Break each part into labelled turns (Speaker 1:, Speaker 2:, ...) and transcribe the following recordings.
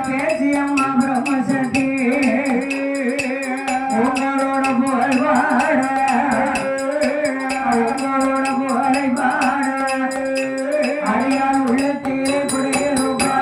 Speaker 1: பேச்சியம்மா பிரம்மசக்தி உங்களோட புகழ் பாட உங்களோட புகழை பாட அடியால் உள்ளத்திலே குடியிருப்பா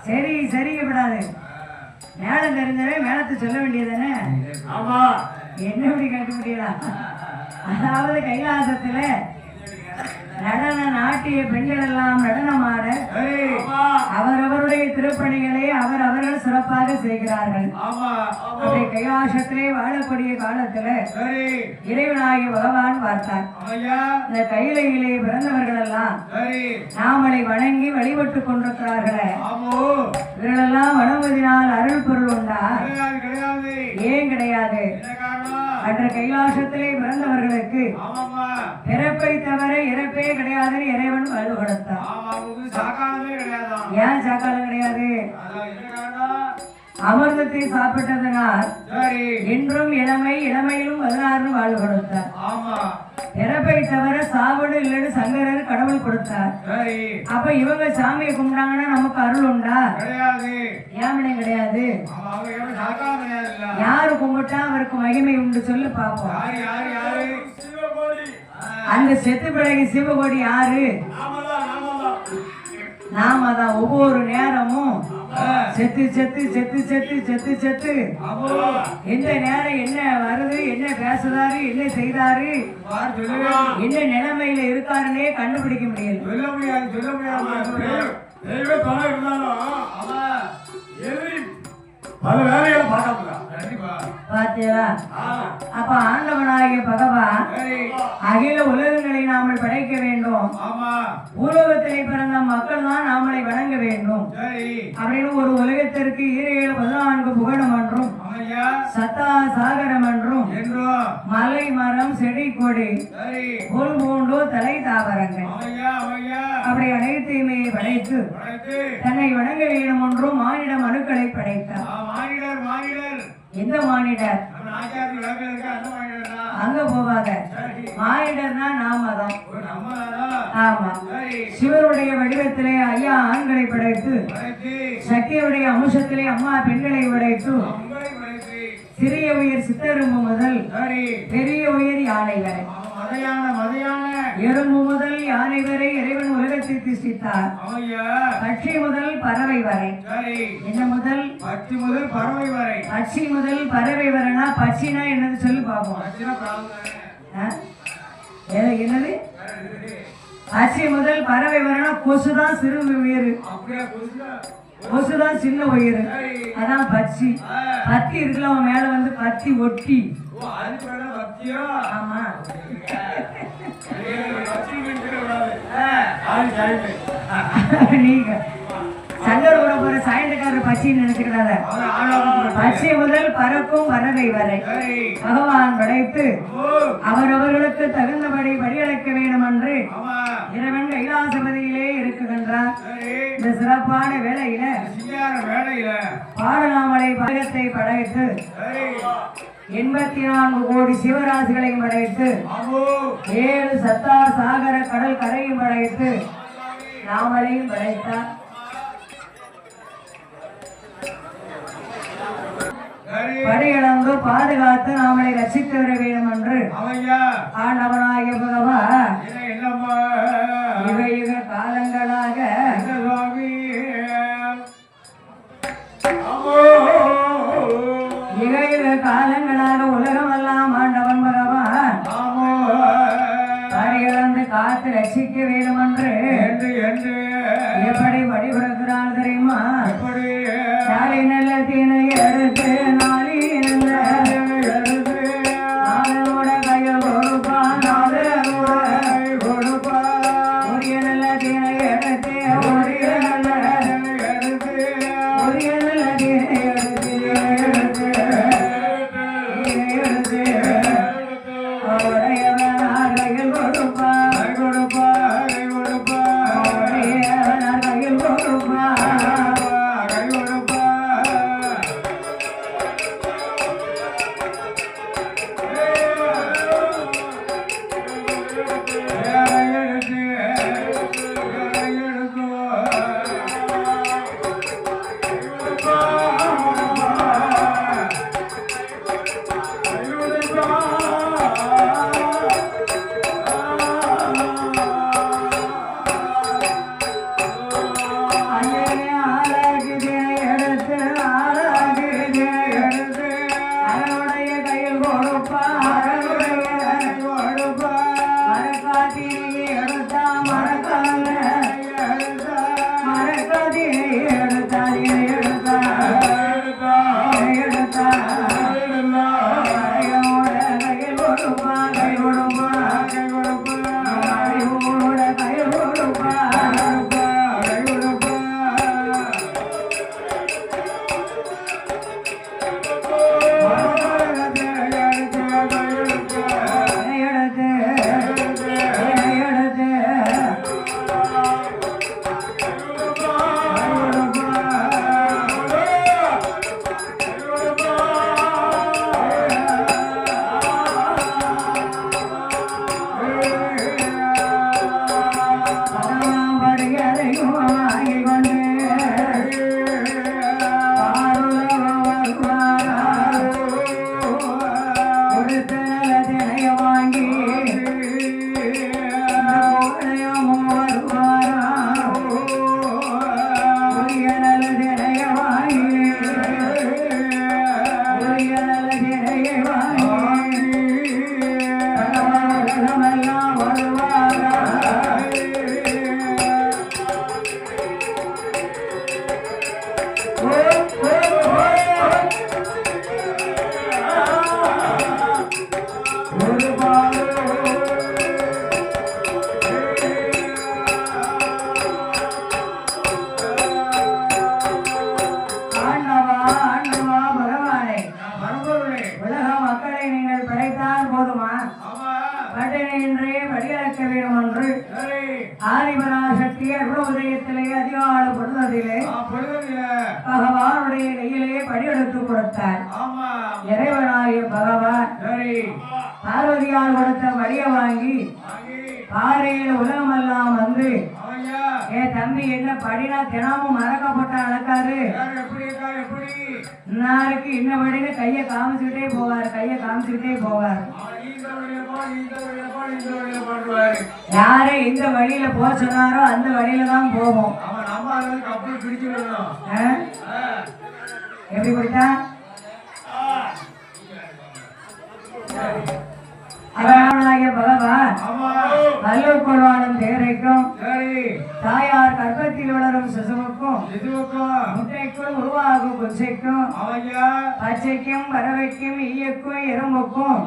Speaker 2: சரி சரிக்கப்படாது மேளம் தெரிஞ்சவே மேளத்தை சொல்ல வேண்டியதானே என்ன இப்படி கேட்க முடியலாம் அதாவது கைலாசத்துல நடன நாட்டிய பெண்கள் எல்லாம் நடனமாட அவரவருடைய திருப்பணிகளை அவர்கள் சிறப்பாக செய்கிறார்கள். அப்படி கைலாசத்திலே வாழக்கூடிய காலத்துல இறைவனாகிய பகவான் பார்த்தார். இந்த கையிலையிலே பிறந்தவர்கள் எல்லாம் நாமளை வணங்கி வழிபட்டு கொண்டிருக்கிறார்களே, இவர்களெல்லாம் வணங்குவதனால் அருள் பொருள் உண்டா? ஏன் கிடையாது. அன்ற கைலாசத்திலே பிறந்தவர்களுக்கு பிறப்பை தவிர இறப்பே கிடையாது. இறைவன் வாழ்வு கொடுத்தான். ஏன் சாக்காலம் கிடையாது? அமிர்தத்தை சாப்பிட்டதனால் இன்றும் இளமையிலும் 16 வாழ்வு கொடுத்தார். பிறப்பை தவிர சாவடு இல்லைன்னு சங்கரர் கடவுள் கொடுத்தார். அப்ப இவங்க சாமியை கும்பிட்டாங்கன்னா நமக்கு அருள் உண்டா? ஏமனே கிடையாது. யாரு கும்பிட்டா அவருக்கு மகிமை உண்டு சொல்லு பாப்போம். அந்த செத்து பிறகு சிவகோடி யாரு? நாம தான். ஒவ்வொரு நேரமும் செத்து செத்து செத்து செத்து செத்து செத்து எந்த நேரம் என்ன வருது, என்ன பேசுறாரு, என்ன செய்தாரு, என்ன நிலைமையில இருக்காருன்னே கண்டுபிடிக்க முடியல. பாத்தியா? அப்ப ஆண்டவனாகிய பகவான் அகில உலகங்களை நாமல் படைக்க வேண்டும். உலகத்திலே பிறந்த மக்கள் தான் நாமளை வணங்க வேண்டும் அப்படின்னு ஒரு உலகத்திற்கு 14 புகழும் என்றும் சத்தா சாகரம் என்றும் மலை மரம் செடி கொடி புல் பூண்டோ தலை தாவரங்கள் அப்படி அனைத்தையுமே படைத்து தன்னை வணங்க வேண்டும் என்றும் மானிட மனுக்களை படைத்தார். எந்த மானிடர்? அங்க போவாங்க. மானிடர்னா நாம தான். ஆமா. சிவருடைய வடிவத்திலே ஐயா ஆண்களை படைத்து, சக்தியுடைய அம்சத்திலே அம்மா பெண்களை படைத்து, சிறிய உயிர் சித்தரும்பு முதல் பெரிய உயிர் யானை வரை, எறும்பு முதல் யானை வரை இறைவன் உலகத்தை சிருஷ்டித்தார். பட்சி முதல் பறவை வரை. என்ன முதல்? பட்சி முதல் பறவை வரை. பட்சி முதல் பறவை வரைனா பட்சினா என்னது சொல்லி பார்ப்போம். என்னது? பட்சி முதல் பறவை வரைனா கொசுதான் சிறு உயிர், கொசுதான் சின்ன உயிர், அதான் பட்சி. பத்தி இருக்குல்ல, அவன் மேல வந்து பத்தி ஒட்டி. ஆமா. நீங்க சங்கர் கூட போற சாயந்தக்காரர் பச்சின்னு நினைச்சுக்கிறாத. பச்சை முதல் பறக்கும் பறவை வரை பகவான் படைத்து அவரவர்களுக்கு தகுந்தபடி படியடைக்க வேண்டும் என்று இறைவன் கைலாசபதியிலே இருக்குகின்றார். இந்த சிறப்பான வேளையில பாடலாமலை பகத்தை படைத்து 84 கோடி சிவராசிகளையும் படைத்து 7 சத்தா சாகர கடல் கரையும் படைத்து நாமளையும் படைத்தார். படியிழந்து பாதுகாத்து நாமளை ரசித்து வர வேண்டும் என்று ஆண்டவனாகிய பகவான் யுக காலங்களாக காலங்களாக உலகமெல்லாம் ஆண்டவன் பகவான் படியிழந்து காத்து ரசிக்க வேண்டும் என்று எப்படி வழிபடுகிறார் தெரியுமா? நாளை நல்ல தீனை எடுத்து நாளை நல்ல எடுத்து நாளோட கையில் கொடுப்பான், கொடுப்பான். உரிய நல்ல தீனை எடுத்து உரிய நல்ல எடுத்து உரிய நல்ல தீனை எடுத்து எடுத்து எடுத்து உடையவனார் கையில் கொடுப்பான், கொடுப்பான், கொடுப்பான். உடையவனார் கையில் கொடுப்பான்.
Speaker 1: வருவாரா ஆதிபராசக்தி அருணோதயத்திலே அதிகால பொழுதிலே பகவானுடைய கையிலே படியெடுத்து கொடுத்தார். இறைவனாகிய பகவான் பார்வதியால் கொடுத்த வழியை வாங்கி பாறையில் உலகமெல்லாம் வந்து என் தம்பி என்ன படினா தினமும் மறக்கப்பட்ட அளக்காரு நாளைக்கு இன்ன படின்னு கையை காமிச்சுக்கிட்டே போவார் கையை காமிச்சுக்கிட்டே போவார். யாரை இந்த வழியில போக சொன்னாரோ அந்த வழியில தான் போவோம். எப்படி பிடித்தா பகவான் வல்லூர்கொள்வாளும் தேரைக்கும் தாயார் கர்ப்பத்தில் வளரும் சிசுவுக்கும் முட்டைக்கும் உருவாகும் குச்சைக்கும் பச்சைக்கும் பறவைக்கும் ஈயக்கும் எறும்புக்கும்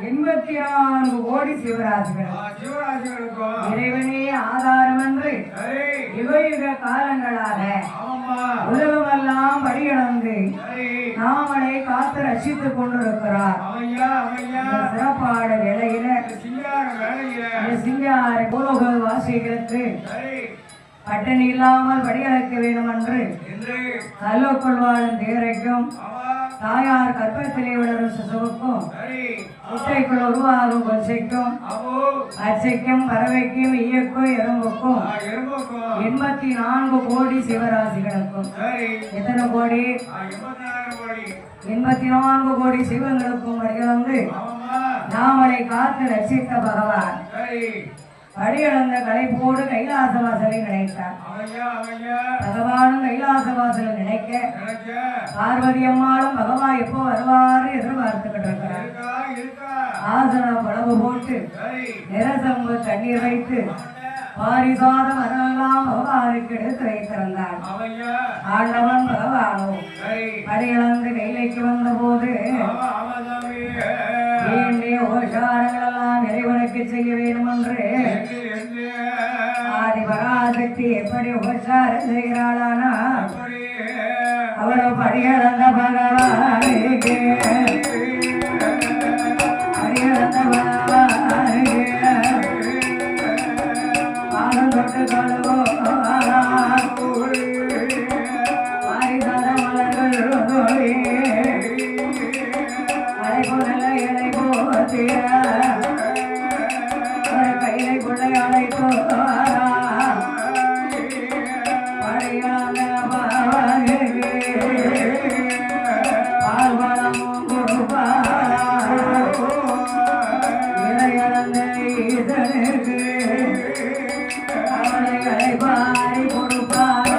Speaker 1: 84 கோடி சிவராசிகளுக்கும் இறைவனே ஆதாரம் என்று யுக காலங்களாக உலகமெல்லாம் படியிழந்து நாமளை காத்து ரசித்துக் கொண்டிருக்கிறார். சிறப்பாட வேளையில சிங்கார பூலோக வாசிகளுக்கு பட்டணி இல்லாமல் படியளக்க வேண்டும் என்று கல்லோக்கொள்வாளும் தேரைக்கும் தாயார் கற்பத்திலே வளரும் சிசுவுக்கும் முட்டைக்குள் உருவாகும் கொச்சைக்கும் அச்சைக்கும் பறவைக்கும் ஈயக்கும் எறும்புக்கும் 84 கோடி சிவராசிகளுக்கும் எத்தனை கோடி 84 கோடி சிவங்களுக்கும் படிகளந்து நாமளை காத்து ரசித்த பகவான் படியளந்த களைப்போடு கைலாசவாசலை நினைத்தார். பகவானும் கைலாசவாசலை நினைக்க பார்வதி அம்மாளும் பகவான் எப்போ வருவாரு எதிர்பார்த்துக்கிட்டு இருக்கிறார். ஆசனம் பளவு போட்டு நிரசம்பு தண்ணீர் வைத்து பாரிசாத மரமெல்லாம் பகவானுக்கு எடுத்து வைத்திருந்தார். ஆண்டவன் பகவானோ படியளந்து கைலைக்கு வந்த போது ஓஷாரங்களெல்லாம் இறைவனுக்கு செய்ய வேண்டும் என்று ஆதிபராசக்தி எப்படி உபசாரம் செய்கிறாளானா அவள் படியளந்த பகவானுக்கு படியளந்த பகவானுக்கு பாலம் தொட்டு கொள்வோ பாரிசாத மலர்கள் கையிலை கொள்ளை அழைத்தோ பால்வளமும் கொடுப்பார் இளையளந்த ஈசனுக்கு அவளை அழைப்பாரி கொடுப்பார்.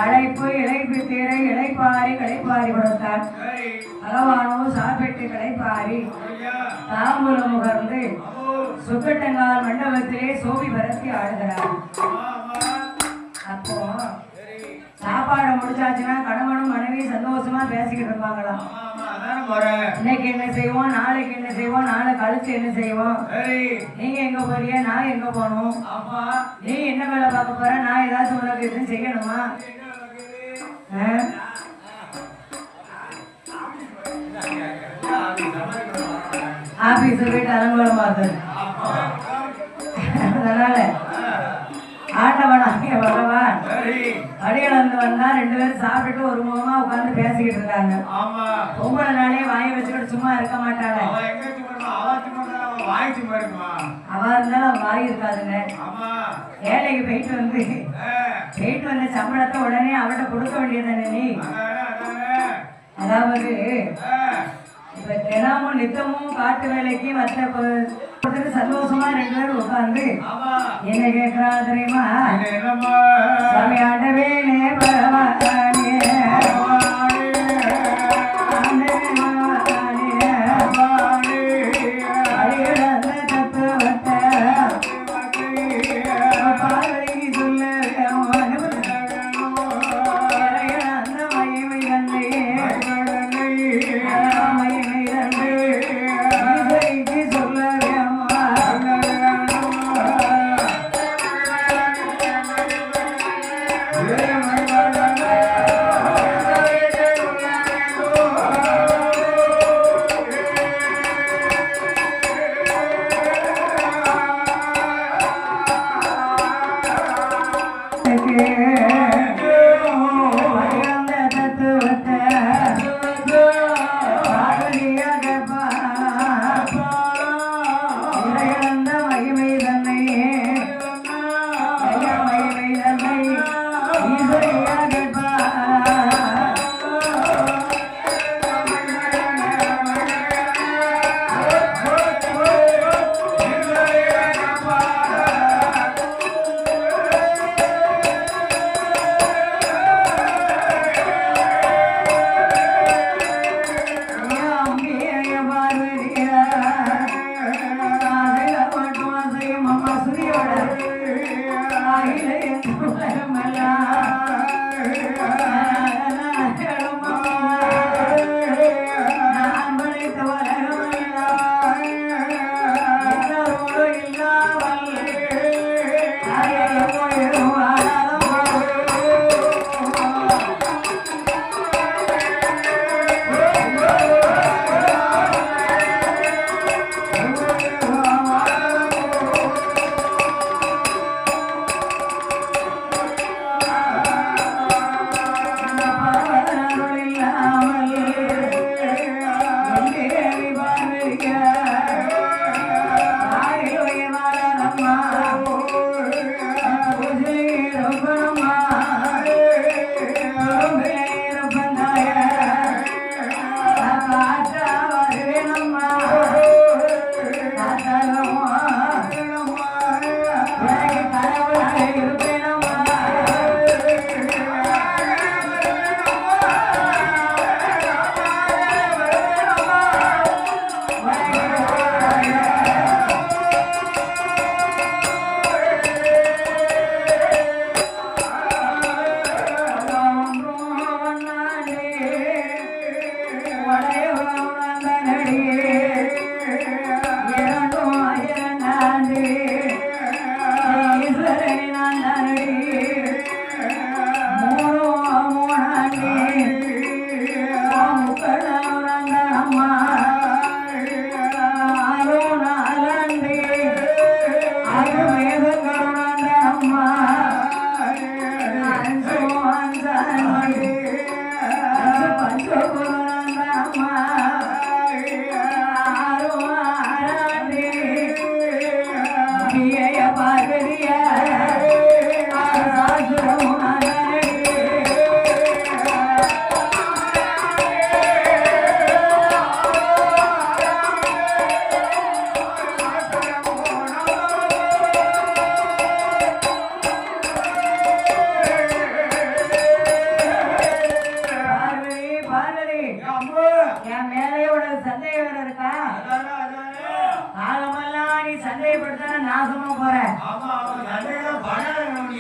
Speaker 1: அழைப்பு இழைப்பு தீரை இழைப்பாரி களைப்பாரி கொடுத்தார். பகவானோ சாப்பிட்டு களைப்பாரி தாம்பூலம் முகர்ந்து சுக்கட்டங்கால் மண்டபத்திலே சோபி பரத்தி ஆடுகிறார். அப்போ சாப்பாடு முடிச்சாச்சுன்னா கணவனும் மனைவி சந்தோஷமா பேசிக்கிட்டு இருப்பாங்களாம். இன்னைக்கு என்ன செய்வோம், நாளைக்கு என்ன செய்வோம், நாளை கழிச்சு என்ன செய்வோம், நீங்க எங்க போறிய, நான் எங்க போகணும், நீ என்ன வேலை பார்க்க போற, நான் ஏதாச்சும் உனக்கு எதுவும் செய்யணுமா,
Speaker 2: ஆபீஸ் போயிட்டு அலங்கோலமா இருந்தது. அதனால ஆண்டவனாகிய பகவான் அடியளந்து வந்தா 2 பேரும் சாப்பிட்டுட்டு ஒரு முகமா உட்கார்ந்து பேசிக்கிட்டு இருக்காங்க. பொம்பளை நாளே வாயை வச்சுக்கிட்டு சும்மா இருக்க மாட்டாங்க. அவ இருந்தாலும் வாய் இருக்காதுங்க. வேலைக்கு போயிட்டு வந்த சம்பளத்தை உடனே அவட்ட கொடுக்க வேண்டியதானே நீ. அதாவது இப்ப தினமும் நித்தமும் காட்டு வேலைக்கு மற்ற சந்தோஷமா 2 பேரும் உட்கார்ந்து என்ன கேட்கிறா தெரியுமா? சமையாண்டவே பரவாயில்லை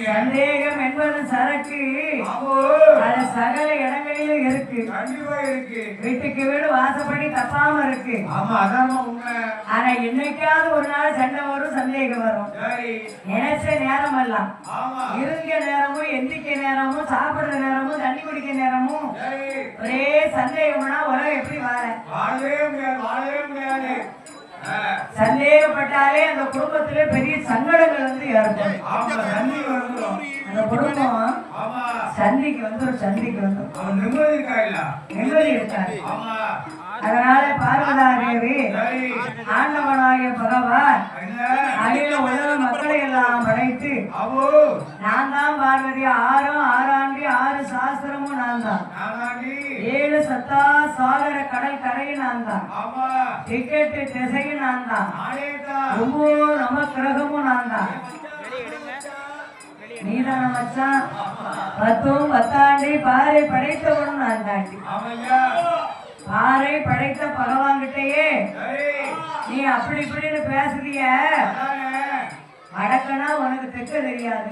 Speaker 2: சந்தேகம் என்பது சரக்கு அது சகல இடங்களிலும் இருக்கு. வீட்டுக்கு வீடு வாசப்படி தப்பாம இருக்கு. ஆனா என்னைக்காவது ஒரு நாள் சண்டை வரும், சந்தேகம் வரும். நினைச்ச நேரம் எல்லாம் இருந்த நேரமும் எந்திக்க நேரமும் சாப்பிடுற நேரமும் தண்ணி குடிக்க நேரமும் ஒரே சந்தேகம்னா உலகம் எப்படி வாழ சந்தேகப்பட்டாலே அந்த குடும்பத்திலே பெரிய சங்கடங்கள் வந்து ஏற்படும். அந்த குடும்பம் சந்திக்கு வந்துடும் நிம்மதி இருக்காது. அதனால பார்வதாதேவி ஆண்டவனாகிய பகவான் அகில உலக மக்களை எல்லாம் படைத்து நான் தான் பார்வதி, ஆறாண்டி 6 சாஸ்திரமும் நான் தான், 7 சத்தா சாகர கடல் கரையும் நான் தான், டிக்கெட்டு திசையும் நான் தான், 9 நவக்கிரகமும் நான் தான். நீதான மச்சான் 10 10 பாறை படைத்தவனும் நான் தாண்டி. பாறை படைத்த பகவான் கிட்டயே நீ அப்படி இப்படின்னு பேசுறிய. வடக்கனா உனக்கு தெக்க தெரியாது,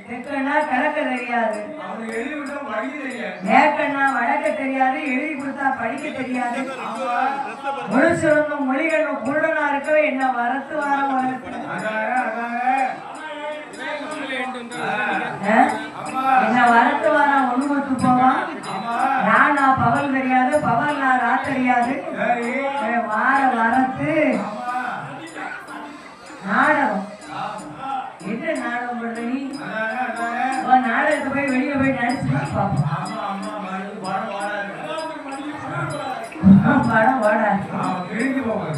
Speaker 2: தெக்கனா கிழக்க தெரியாது, மேற்கன்னா வடக்க தெரியாது, எழுதி கொடுத்தா படிக்க தெரியாது, முழுசிருந்தும் மொழிகளும் குருடனா இருக்கவே என்ன வரத்து வாரம் உனக்கு என்ன வரத்து வாரம் ஒண்ணு மொத்து போவான். ராணா பவல் தெரியாது, பவல் நான் ரா தெரியாது, வார வரத்து நாடகம். என்ன நாடகம் பண்ற நீ? நாடகத்தை போய் வெளியே போய் நடிச்சு பார்ப்போம். படம் ஓடாது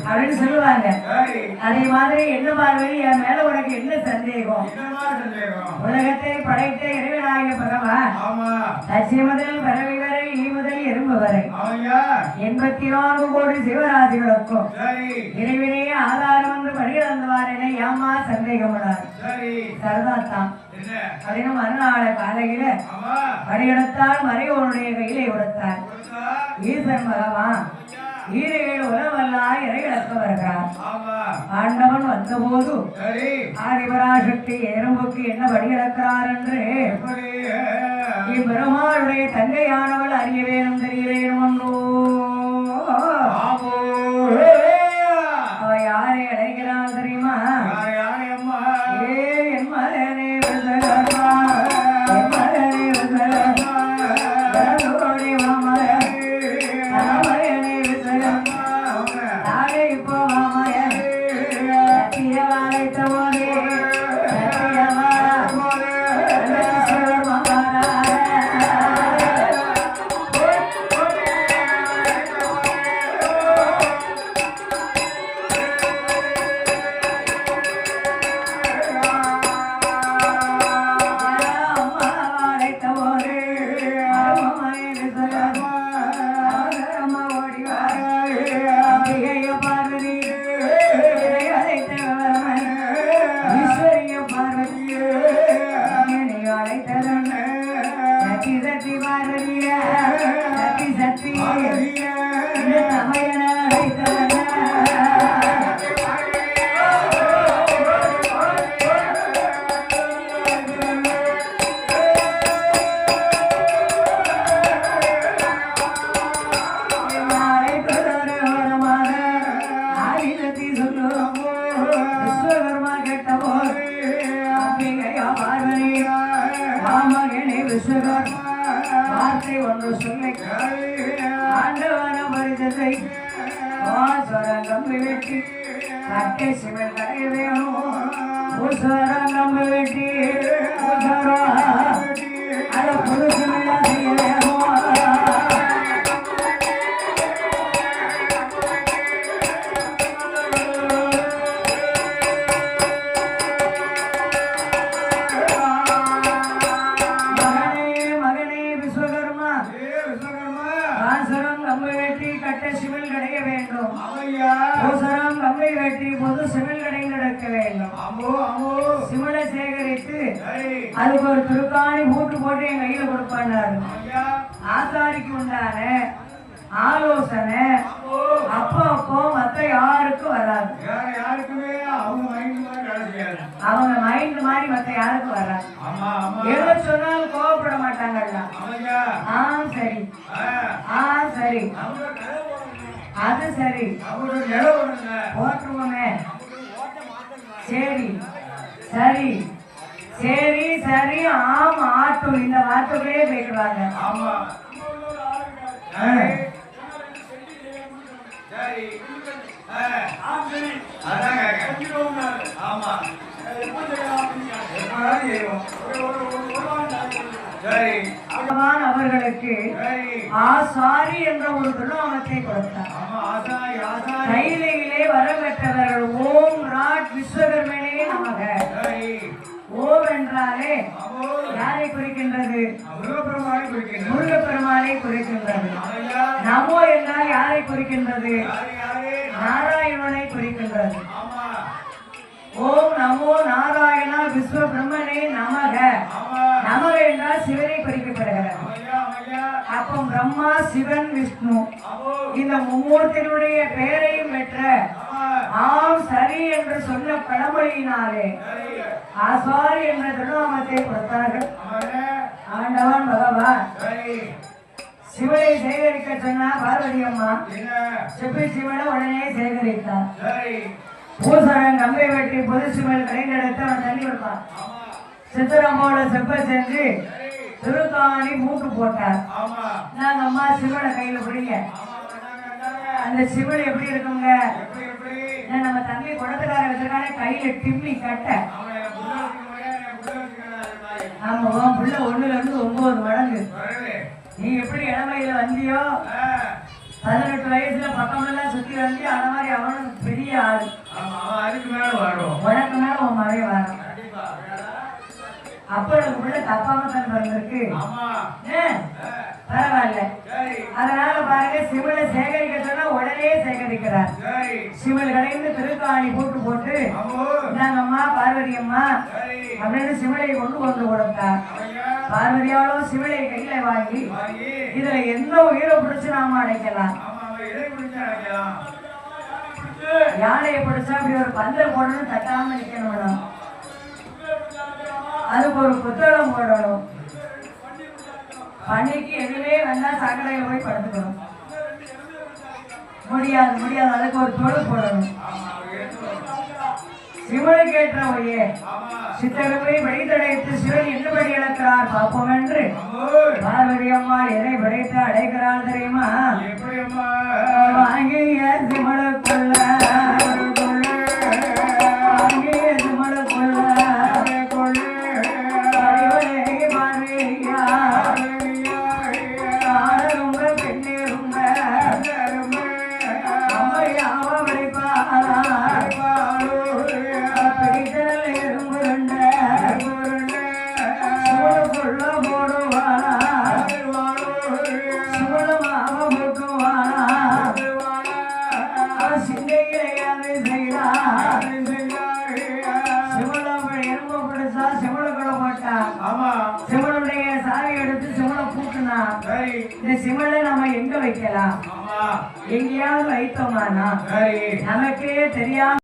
Speaker 2: அப்படின்னு சொல்லுவாங்க. அதே மாதிரி என்ன பார்வை என் மேல உனக்கு என்ன சந்தேகம்? உலகத்தை படைத்த இறைவனாகிய பகவான் லட்சிய முதல் பறவை வரை ஈ முதல் எறும்பு வரை 84 கோடி சிவராசிகளுக்கும் இறைவனே ஆதாரம் என்று படியிழந்தவார் என ஏமா சந்தேகப்படார். சரிதாத்தான் அப்படின்னு மறுநாள காலையில படியெடுத்தால் மறைவனுடைய கையிலே கொடுத்தார். ஈசன் பகவான் ஈரேழு உலகெல்லாம் இறையிழக்க வருகிறார். ஆண்டவன் வந்தபோது ஆதிபராசக்தி எறும்புக்கு என்ன படியிழக்கிறார் என்று இப்பெருமாளுடைய தங்கையானவள் அறிய வேணும், தெரிய வேணும் என்றோ. அவ யாரை அழைக்கிறாள் தெரியுமா? என் மகனே விசகர்மா, என் மகனே விசகர்மா, வார்த்தை ஒன்று சொல்லி ஆண்டவன பரிசத்தை கம்பி வெட்டி கட்டை சிவன் கடை வேணும், கம்பி வெட்டி அதை புது சிமெண்டா செய்ய வேணும். சிமலை சேகரித்து அதுக்கு ஒரு திருக்காணி மூட்டு போட்டு என் கையில கொடுப்பாரு. ஆசாரிக்கு உண்டான ஆலோசனை அப்போ மத்த யாருக்கும் வராது. அவங்க மைண்ட் மாதிரி மத்த யாருக்கும் வராது. எவ்வளோ சொன்னாலும் கோவப்பட மாட்டாங்கல்ல. சரி சரி அது சரி போட்டுருவோமே. சரி சரி சரி சரி ஆமா ஆட்டும் இந்த வார்த்தைகளே பேசுவாங்க.
Speaker 3: சரி. அதான் கேட்க. ஆமா. எப்பதான் செய்வோம். சரி.
Speaker 2: பகவான் அவர்களுக்கு
Speaker 3: சரி.
Speaker 2: ஆசாரி என்ற ஒரு திருநாமத்தை கொடுத்தார்.
Speaker 3: ஆமா, ஆசாரி, ஆசாரி.
Speaker 2: கையிலே வரம் பெற்றவர்கள் ஓம் ராட் விஸ்வகர்மனே நமக.
Speaker 3: சரி.
Speaker 2: ஓம் என்றாலே
Speaker 3: ஆமோ.
Speaker 2: யாரை குறிக்கின்றது?
Speaker 3: முருகப்பெருமானை குறிக்கின்றது.
Speaker 2: முருகப்பெருமானை குறிக்கின்றது.
Speaker 3: ஆமையா.
Speaker 2: நமோ என்றால் யாரை குறிக்கின்றது?
Speaker 3: யாரு, யாரு?
Speaker 2: நாராயணனை குறிக்கின்றது.
Speaker 3: ஆமா.
Speaker 2: ஓம் நமோ நாராயணா விஸ்வ பிரம்மனே நமக.
Speaker 3: ஆமா.
Speaker 2: நமக என்றால் சிவனை குறிக்கப்படுகிறது.
Speaker 3: ஆமையா, ஆமையா.
Speaker 2: அப்போ பிரம்மா, சிவன், விஷ்ணு
Speaker 3: ஆமோ.
Speaker 2: இந்த மும்மூர்த்தியினுடைய பெயரையும் பெற்ற
Speaker 3: ஆமா.
Speaker 2: ஆம் சரி என்று சொன்ன பழமொழியினாலே
Speaker 3: சரி.
Speaker 2: ஆசாரி என்ற திருநாமத்தை கொடுத்தார்கள்.
Speaker 3: ஆமாண்ணே.
Speaker 2: ஆண்டவன் பகவான்
Speaker 3: சரி.
Speaker 2: சிவனை சேகரிக்க சொன்னா பார்வதி அம்மா
Speaker 3: என்ன?
Speaker 2: செப்பி சிவனை உடனே சேகரித்தார்.
Speaker 3: சரி.
Speaker 2: பூசரன் கம்பை வெட்டி பொது சிவன் கலைஞெடுத்து அவன் தள்ளி விடுப்பான்.
Speaker 3: ஆமா.
Speaker 2: சித்திரம்போட செப்ப செஞ்சு
Speaker 3: சரி.
Speaker 2: திருக்காணி மூட்டு போட்டார்.
Speaker 3: ஆமா.
Speaker 2: நாங்க அம்மா சிவனை கையில பிடிங்க.
Speaker 3: ஆமா, கண்டாங்க, கண்டாங்க.
Speaker 2: அந்த சிவன் எப்படி இருக்குங்க?
Speaker 3: எப்படி, எப்படி?
Speaker 2: நம்ம தம்பி குடத்துக்கார வச்சிருக்கானே கையில டிம்மி கட்ட.
Speaker 3: அவன் என் புள்ள வச்சுக்க முடியாது, என் புள்ள வச்சுக்கிறான் தாய்.
Speaker 2: ஆமா, உன் புள்ள 1ல இருந்து 9 மடங்கு.
Speaker 3: வரவே.
Speaker 2: நீ எப்படி இளமையில வந்தியோ
Speaker 3: ஆ.
Speaker 2: 18 வயசுல பக்கமெல்லாம் சுத்தி வந்தியோ அந்த மாதிரி அவனும் பெரிய ஆளு.
Speaker 3: ஆமா, அவன் அதுக்கு மேல வரும்.
Speaker 2: உனக்கு மேல உன் மகன் வரும்.
Speaker 3: கண்டிப்பா.
Speaker 2: அப்ப எனக்கு புள்ள தப்பாம தான் பிறந்திருக்கு.
Speaker 3: ஆமா.
Speaker 2: பரவாயில்ல.
Speaker 3: சரி.
Speaker 2: அதனால பாருங்க சிவனை சேகரிக்க சொன்னா உடனே சேகரிக்கிறார்.
Speaker 3: சரி.
Speaker 2: சிவன் கடைந்து திருக்காணி போட்டு
Speaker 3: ஆமோ.
Speaker 2: இந்தாங்க அம்மா பார்வதி அம்மா
Speaker 3: சரி.
Speaker 2: அப்படின்னு சிவனை கொண்டு கொடுத்தார்.
Speaker 3: ஆமையா.
Speaker 2: பார்வதியாலோ சிவனை கையில வாங்கி
Speaker 3: வாங்கி.
Speaker 2: இதுல எந்த உயிரை பிடிச்சு நாம அடைக்கலாம்?
Speaker 3: ஆமா, அவன் எதை குடிச்சா அடைக்கலாம்?
Speaker 2: யானையை பிடிச்சா அப்படி ஒரு பந்தல் போடணும், தட்டாம நிக்கணும். அதுக்கு ஒரு புத்தகம் போடணும். பண்ணிக்கு எதுவுமே வந்தா சாக்கடையில போய் படுத்துக்கணும். முடியாது முடியாது, அதுக்கு ஒரு தொழு போடணும்.
Speaker 3: ஆமா, அவன் எடுத்து வரும்.
Speaker 2: சிவனுக்கு ஏற்ற ஒய்யே
Speaker 3: ஆமா.
Speaker 2: சித்தகத்தை வழித்தடைத்து சிவன் என்னபடி இழக்கிறார் பார்ப்போம் என்று
Speaker 3: ஆமோ.
Speaker 2: பார்வதி அம்மா எதை படைத்து அடைக்கிறாள் தெரியுமா?
Speaker 3: எப்படி அம்மா?
Speaker 2: வாங்கிய சிவனுக்குள்ள வாங்கிய சிவனுக்குள்ள சிவனுடைய சாவி எடுத்து சிவனை பூட்டினா இந்த சிவனை நம்ம எங்க வைக்கலாம்? எங்கேயாவது வைத்தோமானா நமக்கே தெரியாம